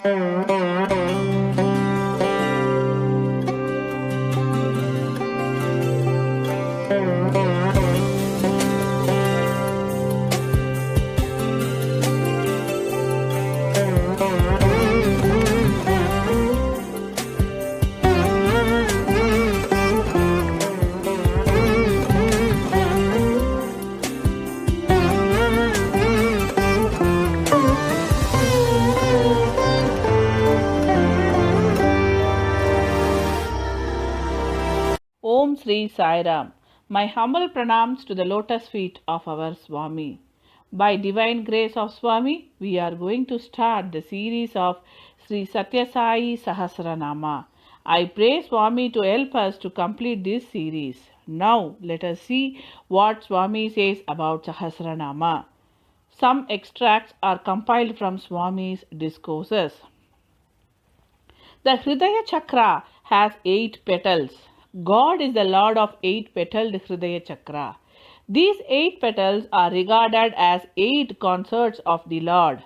Om Sri Sai Ram. My humble pranams to the lotus feet of our Swami. By divine grace of Swami, we are going to start the series of Sri Sathya Sai Sahasranama. I pray Swami to help us to complete this series. Now, let us see what Swami says about Sahasranama. Some extracts are compiled from Swami's discourses. The Hridaya Chakra has 8 petals. God is the Lord of 8-petaled Hridaya Chakra. These 8 petals are regarded as 8 consorts of the Lord.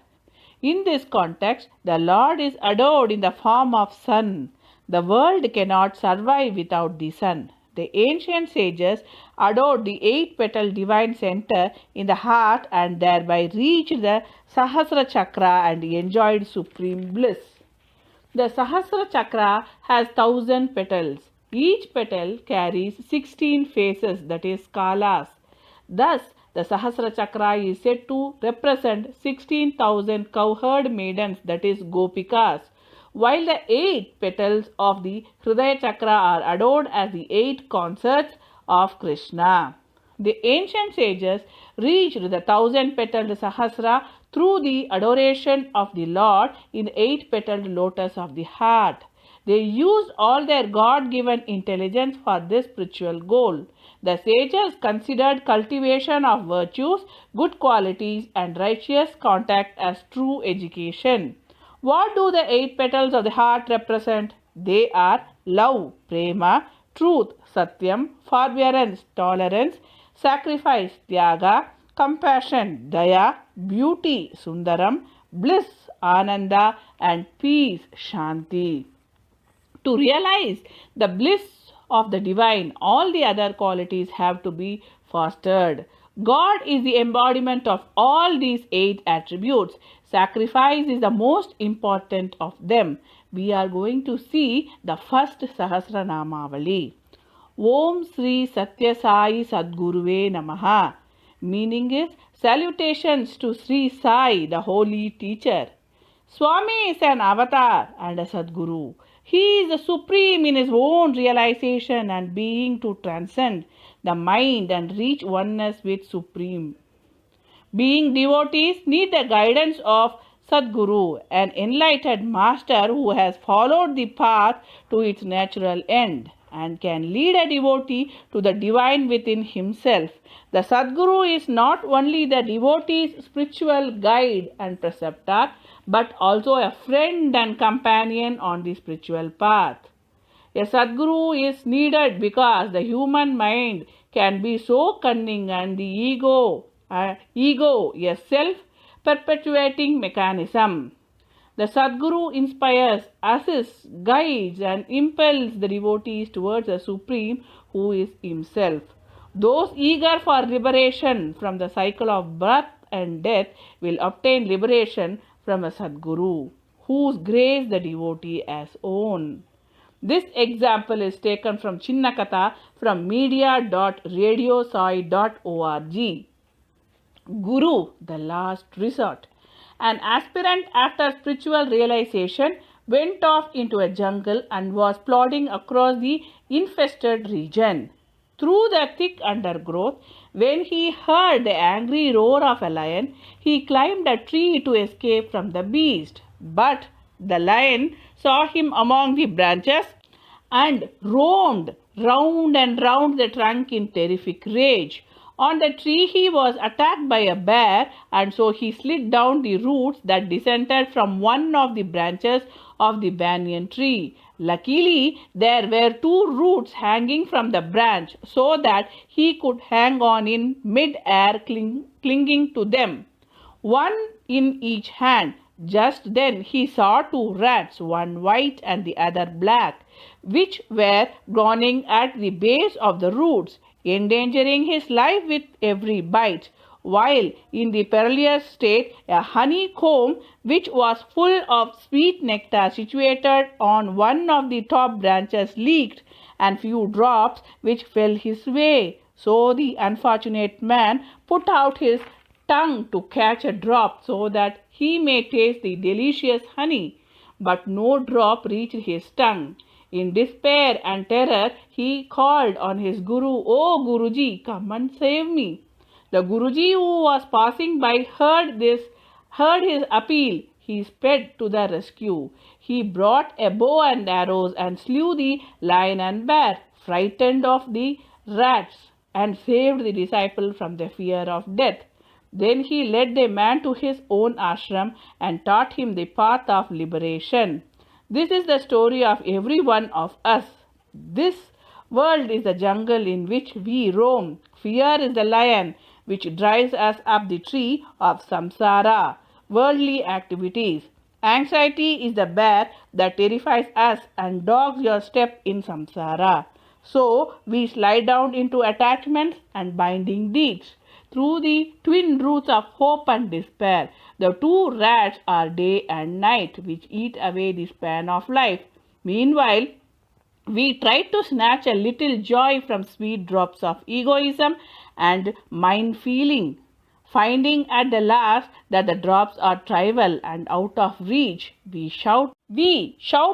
In this context, the Lord is adored in the form of sun. The world cannot survive without the sun. The ancient sages adored the 8-petal divine center in the heart and thereby reached the Sahasra Chakra and enjoyed supreme bliss. The Sahasra Chakra has 1000 petals. Each petal carries 16 faces, that is kalas. Thus, the Sahasra Chakra is said to represent 16,000 cowherd maidens, that is gopikas, while the 8 petals of the Hridaya Chakra are adored as the 8 consorts of Krishna. The ancient sages reached the 1000-petaled Sahasra through the adoration of the Lord in the 8-petaled lotus of the heart. They used all their God-given intelligence for this spiritual goal. The sages considered cultivation of virtues, good qualities, and righteous contact as true education. What do the 8 petals of the heart represent? They are love, prema, truth, satyam, forbearance, tolerance, sacrifice, tyaga, compassion, daya, beauty, sundaram, bliss, ananda, and peace, shanti. To realize the bliss of the divine, all the other qualities have to be fostered. God is the embodiment of all these 8 attributes. Sacrifice is the most important of them. We are going to see the first Sahasranamavali. Om Sri Sathya Sai Sadguruve Namaha. Meaning is salutations to Sri Sai, the holy teacher. Swami is an avatar and a Sadguru. He is the supreme in his own realization and being to transcend the mind and reach oneness with Supreme. Being devotees need the guidance of Sadguru, an enlightened master who has followed the path to its natural end and can lead a devotee to the divine within himself. The Sadguru is not only the devotee's spiritual guide and preceptor, but also a friend and companion on the spiritual path. A Sadguru is needed because the human mind can be so cunning and the ego, a self-perpetuating mechanism. The Sadguru inspires, assists, guides and impels the devotees towards the Supreme who is himself. Those eager for liberation from the cycle of birth and death will obtain liberation from a Sadguru, whose grace the devotee has owned. This example is taken from Chinnakatha from media.radiosai.org. Guru, the last resort. An aspirant after spiritual realization went off into a jungle and was plodding across the infested region. Through the thick undergrowth, when he heard the angry roar of a lion, he climbed a tree to escape from the beast. But the lion saw him among the branches and roamed round and round the trunk in terrific rage. On the tree he was attacked by a bear, and so he slid down the roots that descended from one of the branches of the banyan tree. Luckily, there were 2 roots hanging from the branch so that he could hang on in mid-air clinging to them, one in each hand. Just then he saw two rats, one white and the other black, which were gnawing at the base of the roots, endangering his life with every bite, while in the perilous state a honeycomb which was full of sweet nectar situated on one of the top branches leaked, and few drops which fell his way. So the unfortunate man put out his tongue to catch a drop so that he may taste the delicious honey, but no drop reached his tongue. In despair and terror, he called on his Guru, "O Guruji, come and save me." The Guruji, who was passing by, heard his appeal. He sped to the rescue. He brought a bow and arrows and slew the lion and bear, frightened of the rats, and saved the disciple from the fear of death. Then he led the man to his own ashram and taught him the path of liberation. This is the story of every one of us. This world is the jungle in which we roam. Fear is the lion which drives us up the tree of samsara, worldly activities. Anxiety is the bear that terrifies us and dogs your step in samsara. So we slide down into attachments and binding deeds. Through the twin roots of hope and despair, the two rats are day and night, which eat away the span of life. Meanwhile, we try to snatch a little joy from sweet drops of egoism and mind feeling, finding at the last that the drops are trivial and out of reach. We shout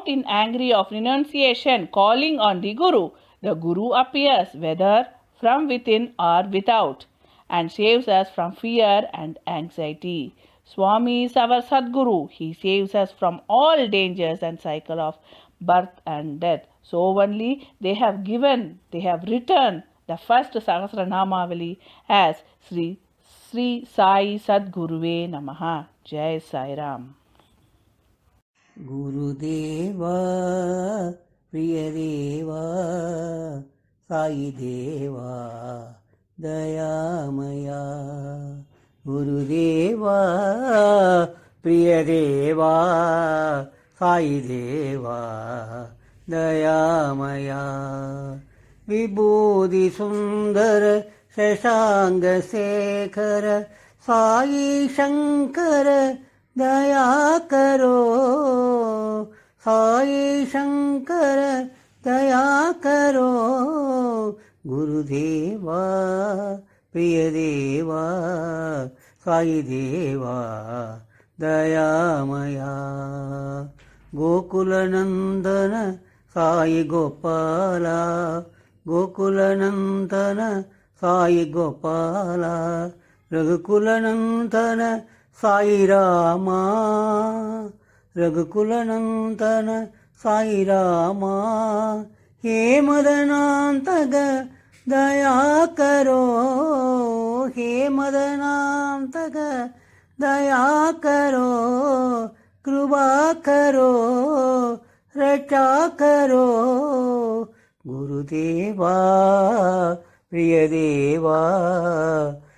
in angry of renunciation, calling on the Guru. The Guru appears, whether from within or without, and saves us from fear and anxiety. Swami is our Sadguru. He saves us from all dangers and cycle of birth and death. So only they have written the first Sahasranamavali as Sri Sai Sadguruve Namaha. Jai Sai Ram. Gurudeva, Priyadeva, Sai Deva, Dayamaya. Gurudeva, Priyadeva, Sai Deva, Dayamaya. Vibhudi Sundara, Shashanga Sekhara, Sai Shankara, Daya karo, Sai Shankara, Daya karo. Gurudeva, Priyadeva, Sai Deva, Dayamaya. Gokulanandana, Sai Gopala, Gokulanandana, Sai Gopala, Raghukulanandana, Sai Rama, Raghukulanandana, Sai Rama. He Madanantaga, Daya karo, He Madanantaga, Daya karo, Krupa karo, Racha karo. Gurudeva, Priyadeva,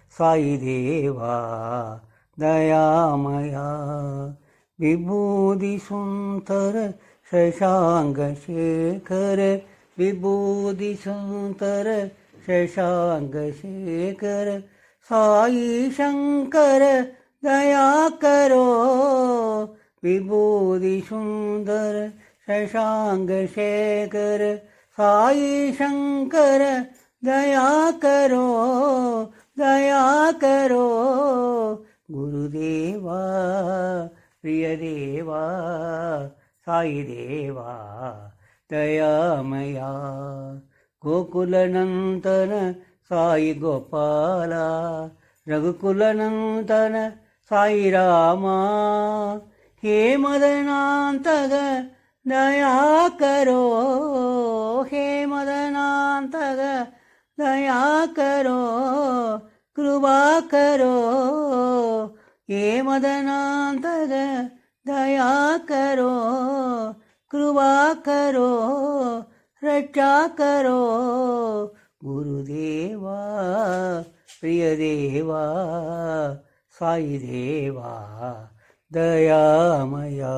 Sai Deva, Dayamaya. Vibhudi Suntara, Shashanga Shekhara, Vibhudi Suntara, Shashanga Shekhara, Sai Shankara, Daya karo. Vibhudi Sundara, Shashanga Shekhara, Sai Shankara, Daya karo, Daya karo. Gurudeva, Priyadeva, Sai Deva, Dayamaya. Gokulanandana, Sai Gopala, Raghukulanandana, Sai Rama. He Madanantaga, Daya karo, He Madanantaga, Daya karo, Krupa karo. He Madanantaga, Daya karo, Krupa karo, Racha karo. Gurudeva, Priyadeva, Sai Deva, దయామయా.